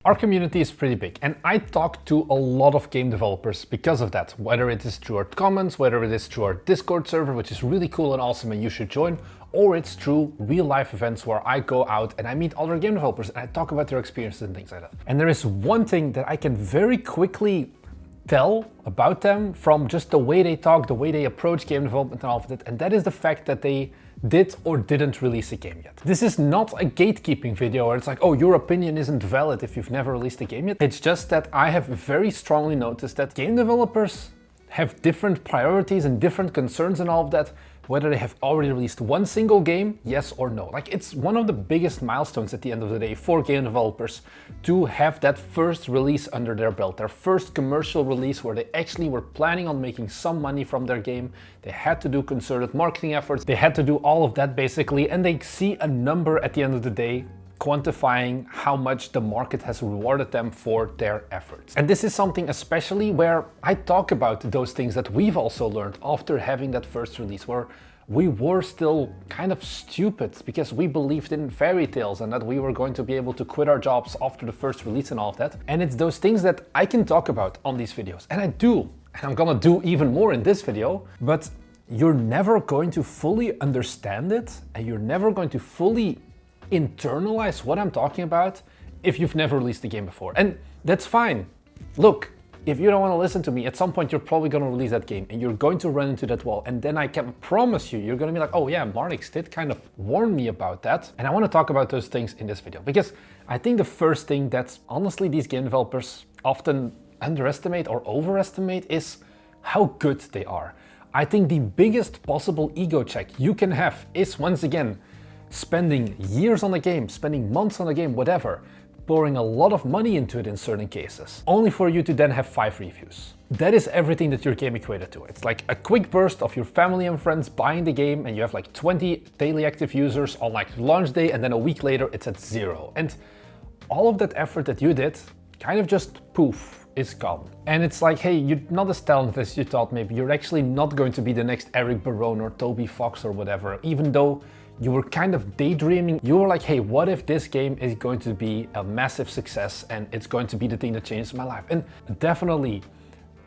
Our community is pretty big, and I talk to a lot of game developers because of that, whether it is through our comments, whether it is through our Discord server, which is really cool and awesome and you should join, or it's through real life events where I go out and I meet other game developers and I talk about their experiences and things like that. And there is one thing that I can very quickly tell about them from just the way they talk, the way they approach game development and all of that, and that is the fact that they did or didn't release a game yet. This is not a gatekeeping video where it's like, oh, your opinion isn't valid if you've never released a game yet. It's just that I have very strongly noticed that game developers have different priorities and different concerns and all of that, whether they have already released one single game, yes or no. Like, it's one of the biggest milestones at the end of the day for game developers to have that first release under their belt, their first commercial release where they actually were planning on making some money from their game. They had to do concerted marketing efforts, they had to do all of that basically, and they see a number at the end of the day quantifying how much the market has rewarded them for their efforts. And this is something especially where I talk about those things that we've also learned after having that first release, where we were still kind of stupid because we believed in fairy tales and that we were going to be able to quit our jobs after the first release and all of that. And it's those things that I can talk about on these videos, and I do, and I'm gonna do even more in this video, but you're never going to fully understand it, and you're never going to fully internalize what I'm talking about if you've never released the game before. And that's fine. Look, if you don't want to listen to me, at some point you're probably going to release that game and you're going to run into that wall, and then I can promise you're going to be like, oh yeah, Marnix did kind of warn me about that. And I want to talk about those things in this video, because I think the first thing that honestly these game developers often underestimate or overestimate is how good they are. I think the biggest possible ego check you can have is, once again, spending years on the game, spending months on the game, whatever, pouring a lot of money into it in certain cases, only for you to then have 5 reviews. That is everything that your game equated to. It's like a quick burst of your family and friends buying the game, and you have like 20 daily active users on like launch day, and then a week later it's at 0. And all of that effort that you did kind of just poof, is gone. And it's like, hey, you're not as talented as you thought maybe. You're actually not going to be the next Eric Barone or Toby Fox or whatever, even though you were kind of daydreaming. You were like, hey, what if this game is going to be a massive success and it's going to be the thing that changes my life? And definitely,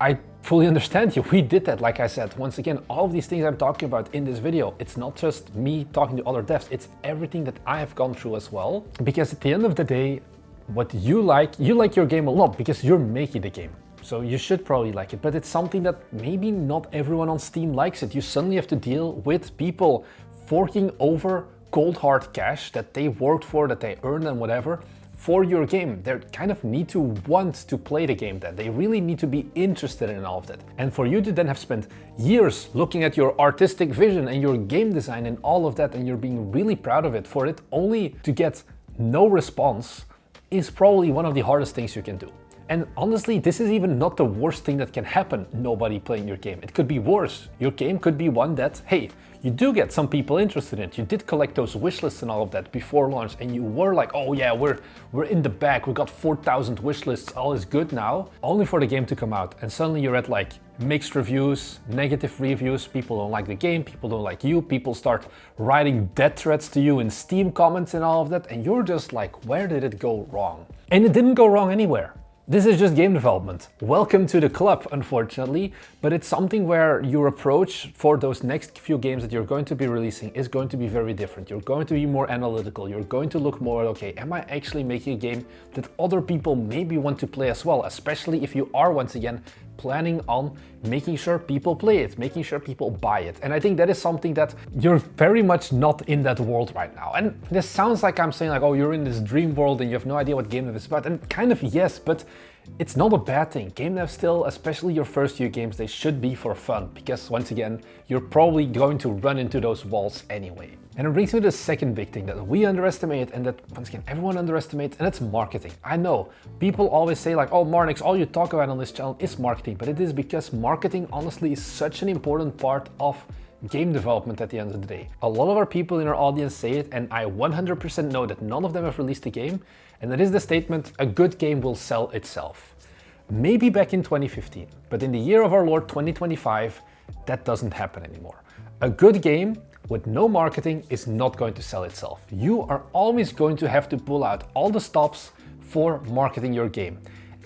I fully understand you. We did that, like I said. Once again, all of these things I'm talking about in this video, it's not just me talking to other devs, it's everything that I have gone through as well. Because at the end of the day, what you like your game a lot because you're making the game. So you should probably like it, but it's something that maybe not everyone on Steam likes it. You suddenly have to deal with people forking over cold hard cash that they worked for, that they earned and whatever, for your game. They kind of need to want to play the game then. They really need to be interested in all of that. And for you to then have spent years looking at your artistic vision and your game design and all of that, and you're being really proud of it, for it only to get no response, is probably one of the hardest things you can do. And honestly, this is even not the worst thing that can happen, nobody playing your game. It could be worse. Your game could be one that, hey, you do get some people interested in it. You did collect those wish lists and all of that before launch, and you were like, oh yeah, we're in the bag, we got 4,000 wish lists, all is good now. Only for the game to come out, and suddenly you're at like mixed reviews, negative reviews, people don't like the game, people don't like you, people start writing death threats to you in Steam comments and all of that, and you're just like, where did it go wrong? And it didn't go wrong anywhere. This is just game development. Welcome to the club, unfortunately, but it's something where your approach for those next few games that you're going to be releasing is going to be very different. You're going to be more analytical. You're going to look more at, okay, am I actually making a game that other people maybe want to play as well, especially if you are, once again, planning on making sure people play it, making sure people buy it. And I think that is something that you're very much not in that world right now. And this sounds like I'm saying like, oh, you're in this dream world and you have no idea what game dev is about. And kind of yes, but it's not a bad thing. Game dev still, especially your first few games, they should be for fun, because once again, you're probably going to run into those walls anyway. And it brings me to the second big thing that we underestimate, and that, once again, everyone underestimates, and that's marketing. I know, people always say like, oh Marnix, all you talk about on this channel is marketing, but it is because marketing honestly is such an important part of game development at the end of the day. A lot of our people in our audience say it, and I 100% know that none of them have released a game, and that is the statement, a good game will sell itself. Maybe back in 2015, but in the year of our Lord 2025, that doesn't happen anymore. A good game with no marketing is not going to sell itself. You are always going to have to pull out all the stops for marketing your game.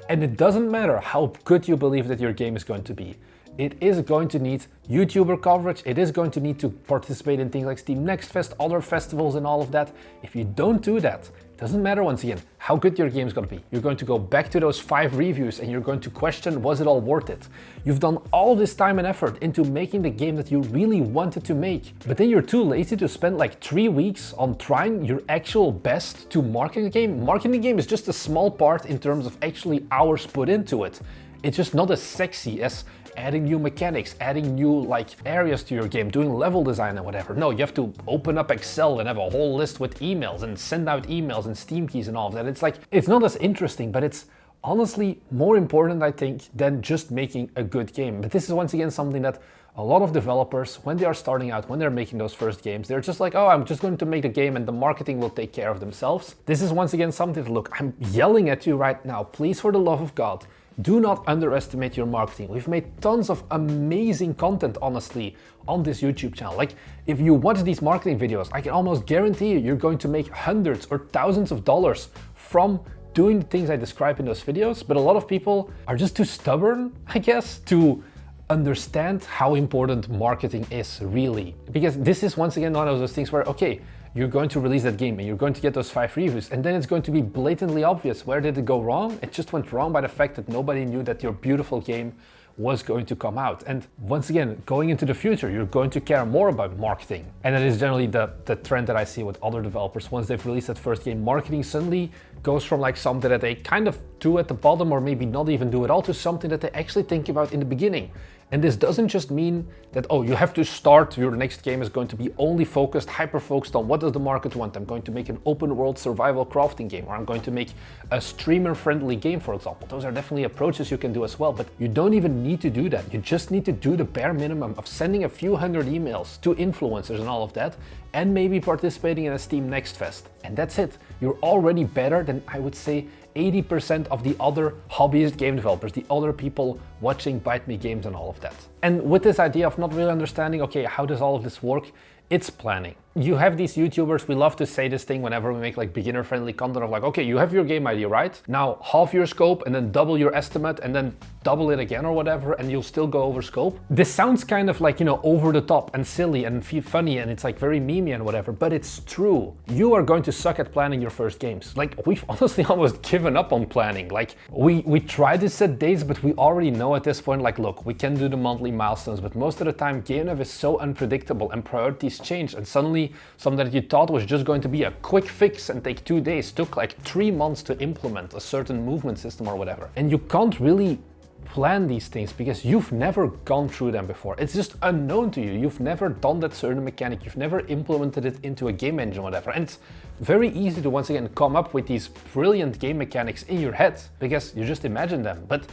And it doesn't matter how good you believe that your game is going to be. It is going to need YouTuber coverage, it is going to need to participate in things like Steam Next Fest, other festivals and all of that. If you don't do that, it doesn't matter once again how good your game is going to be. You're going to go back to those 5 reviews and you're going to question, was it all worth it? You've done all this time and effort into making the game that you really wanted to make, but then you're too lazy to spend like 3 weeks on trying your actual best to market the game. Marketing the game is just a small part in terms of actually hours put into it. It's just not as sexy as adding new mechanics, adding new like areas to your game, doing level design and whatever. No, you have to open up Excel and have a whole list with emails and send out emails and Steam keys and all of that. It's like, it's not as interesting, but it's honestly more important, I think, than just making a good game. But this is once again something that a lot of developers, when they are starting out, when they're making those first games, they're just like, oh, I'm just going to make a game and the marketing will take care of themselves. This is once again something that, look, I'm yelling at you right now, please, for the love of God, do not underestimate your marketing. We've made tons of amazing content, honestly, on this YouTube channel. Like, if you watch these marketing videos, I can almost guarantee you, you're going to make hundreds or thousands of dollars from doing the things I describe in those videos. But a lot of people are just too stubborn, I guess, to understand how important marketing is really. Because this is once again one of those things where, okay, you're going to release that game and you're going to get those 5 reviews, and then it's going to be blatantly obvious. Where did it go wrong? It just went wrong by the fact that nobody knew that your beautiful game was going to come out. And once again, going into the future, you're going to care more about marketing. And that is generally the trend that I see with other developers. Once they've released that first game, marketing suddenly goes from like something that they kind of do at the bottom, or maybe not even do at all, to something that they actually think about in the beginning. And this doesn't just mean that, oh, you have to start, your next game is going to be only focused, hyper-focused on what does the market want. I'm going to make an open world survival crafting game, or I'm going to make a streamer-friendly game, for example. Those are definitely approaches you can do as well, but you don't even need to do that. You just need to do the bare minimum of sending a few hundred emails to influencers and all of that, and maybe participating in a Steam Next Fest. And that's it. You're already better than, I would say, 80% of the other hobbyist game developers, the other people watching Bite Me Games and all of that. And with this idea of not really understanding, okay, how does all of this work? It's planning. You have these YouTubers, we love to say this thing whenever we make like beginner-friendly content of like, okay, you have your game idea, right? Now half your scope and then double your estimate and then double it again or whatever, and you'll still go over scope. This sounds kind of like, you know, over the top and silly and funny, and it's like very memey and whatever, but it's true. You are going to suck at planning your first games. Like, we've honestly almost given up on planning. Like, we try to set dates, but we already know at this point, like, look, we can do the monthly milestones, but most of the time gamedev is so unpredictable and priorities change, and suddenly something that you thought was just going to be a quick fix and take 2 days took like 3 months to implement a certain movement system or whatever. And you can't really plan these things because you've never gone through them before. It's just unknown to you. You've never done that certain mechanic. You've never implemented it into a game engine or whatever. And it's very easy to once again come up with these brilliant game mechanics in your head because you just imagine them. But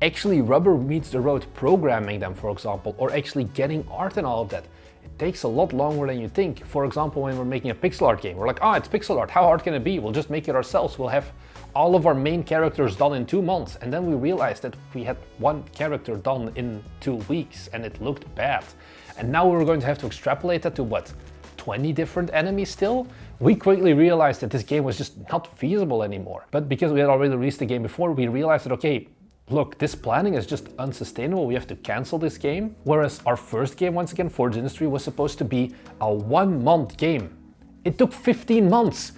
actually rubber meets the road programming them, for example, or actually getting art and all of that, it takes a lot longer than you think. For example, when we're making a pixel art game, we're like, oh, it's pixel art. How hard can it be? We'll just make it ourselves. We'll have all of our main characters done in 2 months. And then we realized that we had one character done in 2 weeks and it looked bad. And now we're going to have to extrapolate that to what? 20 different enemies still? We quickly realized that this game was just not feasible anymore. But because we had already released the game before, we realized that, okay, look, this planning is just unsustainable. We have to cancel this game. Whereas our first game, once again, Forge Industry, was supposed to be a 1-month game. It took 15 months.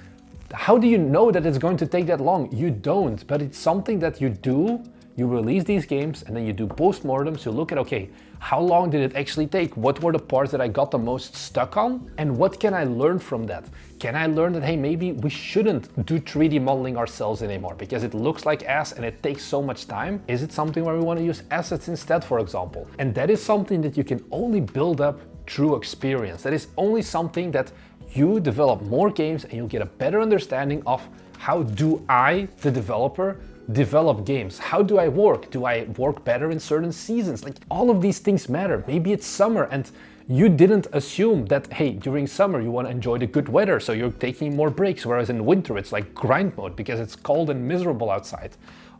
How do you know that it's going to take that long? You don't, but it's something that you do. You release these games and then you do postmortems. You look at, okay, how long did it actually take? What were the parts that I got the most stuck on? And what can I learn from that? Can I learn that, hey, maybe we shouldn't do 3D modeling ourselves anymore because it looks like ass and it takes so much time? Is it something where we want to use assets instead, for example? And that is something that you can only build up through experience. That is only something that you develop more games and you'll get a better understanding of how do I, the developer, develop games. How do I work? Do I work better in certain seasons? Like, all of these things matter. Maybe it's summer and you didn't assume that, hey, during summer you want to enjoy the good weather, so you're taking more breaks, whereas in winter it's like grind mode because it's cold and miserable outside.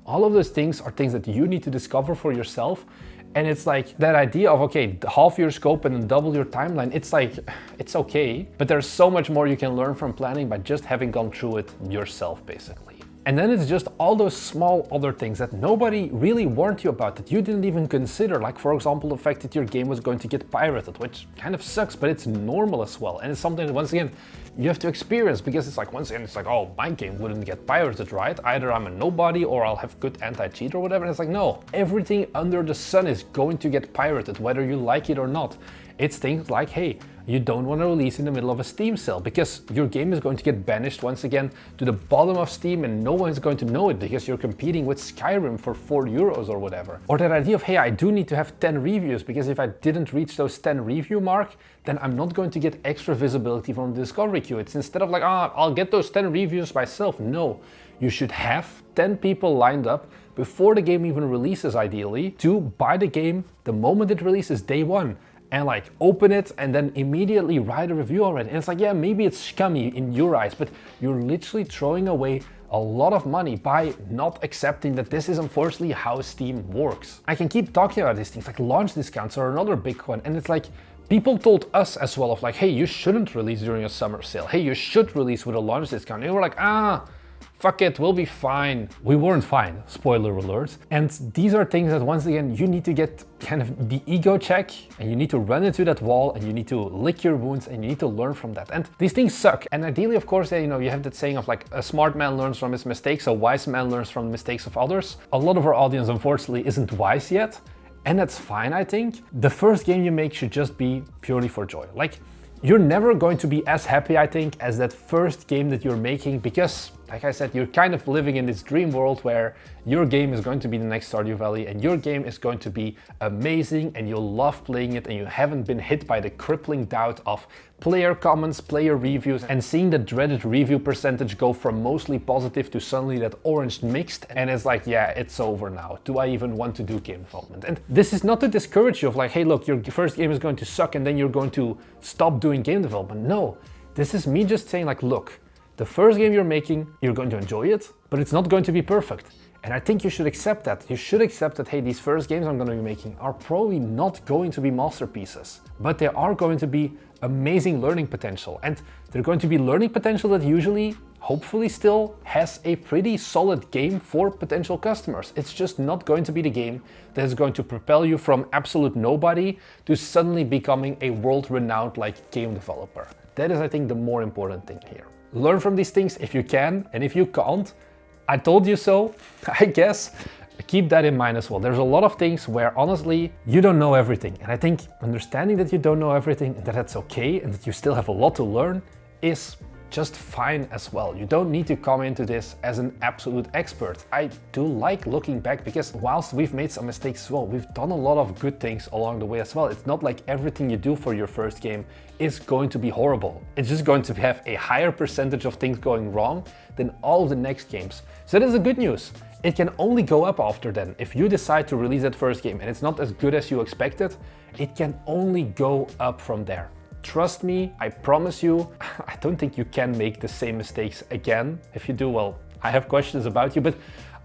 All of those things are things that you need to discover for yourself. And it's like that idea of, okay, half your scope and then double your timeline. It's like, it's okay, but there's so much more you can learn from planning by just having gone through it yourself, basically. And then it's just all those small other things that nobody really warned you about, that you didn't even consider. Like, for example, the fact that your game was going to get pirated, which kind of sucks, but it's normal as well. And it's something that, once again, you have to experience, because it's like, once again, it's like, oh, my game wouldn't get pirated, right? Either I'm a nobody or I'll have good anti-cheat or whatever. And it's like, no, everything under the sun is going to get pirated, whether you like it or not. It's things like, hey, you don't want to release in the middle of a Steam sale, because your game is going to get banished once again to the bottom of Steam and no one's going to know it because you're competing with Skyrim for €4 or whatever. Or that idea of, hey, I do need to have 10 reviews, because if I didn't reach those 10 review mark, then I'm not going to get extra visibility from the discovery queue. It's instead of like, I'll get those 10 reviews myself. No, you should have 10 people lined up before the game even releases, ideally, to buy the game the moment it releases, day one. And like open it and then immediately write a review already. And it's like, yeah, maybe it's scummy in your eyes, but you're literally throwing away a lot of money by not accepting that this is unfortunately how Steam works. I can keep talking about these things, like launch discounts are another big one. And it's like, people told us as well of like, hey, you shouldn't release during a summer sale. Hey, you should release with a launch discount. And we're like, fuck it, we'll be fine. We weren't fine, spoiler alert. And these are things that, once again, you need to get kind of the ego check, and you need to run into that wall, and you need to lick your wounds, and you need to learn from that. And these things suck. And ideally, of course, you know, you have that saying of like, a smart man learns from his mistakes, a wise man learns from the mistakes of others. A lot of our audience, unfortunately, isn't wise yet. And that's fine, I think. The first game you make should just be purely for joy. Like, you're never going to be as happy, I think, as that first game that you're making, because, like I said, you're kind of living in this dream world where your game is going to be the next Stardew Valley, and your game is going to be amazing, and you'll love playing it, and you haven't been hit by the crippling doubt of player comments, player reviews, and seeing the dreaded review percentage go from mostly positive to suddenly that orange mixed, and it's like, yeah, it's over now. Do I even want to do game development? And this is not to discourage you of like, hey, look, your first game is going to suck and then you're going to stop doing game development. No, this is me just saying like, look, the first game you're making, you're going to enjoy it, but it's not going to be perfect. And I think you should accept that. You should accept that, hey, these first games I'm going to be making are probably not going to be masterpieces, but they are going to be amazing learning potential. And they're going to be learning potential that usually, hopefully still, has a pretty solid game for potential customers. It's just not going to be the game that is going to propel you from absolute nobody to suddenly becoming a world-renowned like game developer. That is, I think, the more important thing here. Learn from these things if you can, and if you can't, I told you so, I guess. Keep that in mind as well. There's a lot of things where honestly, you don't know everything. And I think understanding that you don't know everything and that that's okay and that you still have a lot to learn is just fine as well. You don't need to come into this as an absolute expert. I do like looking back, because whilst we've made some mistakes as well, we've done a lot of good things along the way as well. It's not like everything you do for your first game is going to be horrible. It's just going to have a higher percentage of things going wrong than all of the next games. So that is the good news. It can only go up after then. If you decide to release that first game and it's not as good as you expected, it can only go up from there. Trust me, I promise you, I don't think you can make the same mistakes again. If you do, well, I have questions about you, but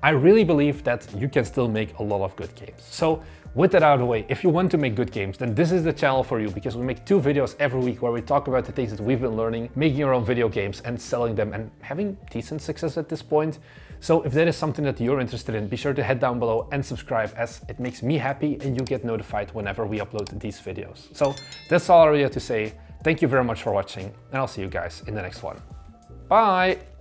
I really believe that you can still make a lot of good games. So with that out of the way, if you want to make good games, then this is the channel for you, because we make 2 videos every week where we talk about the things that we've been learning, making our own video games and selling them and having decent success at this point. So if that is something that you're interested in, be sure to head down below and subscribe, as it makes me happy and you get notified whenever we upload these videos. So that's all I really have to say. Thank you very much for watching, and I'll see you guys in the next one. Bye!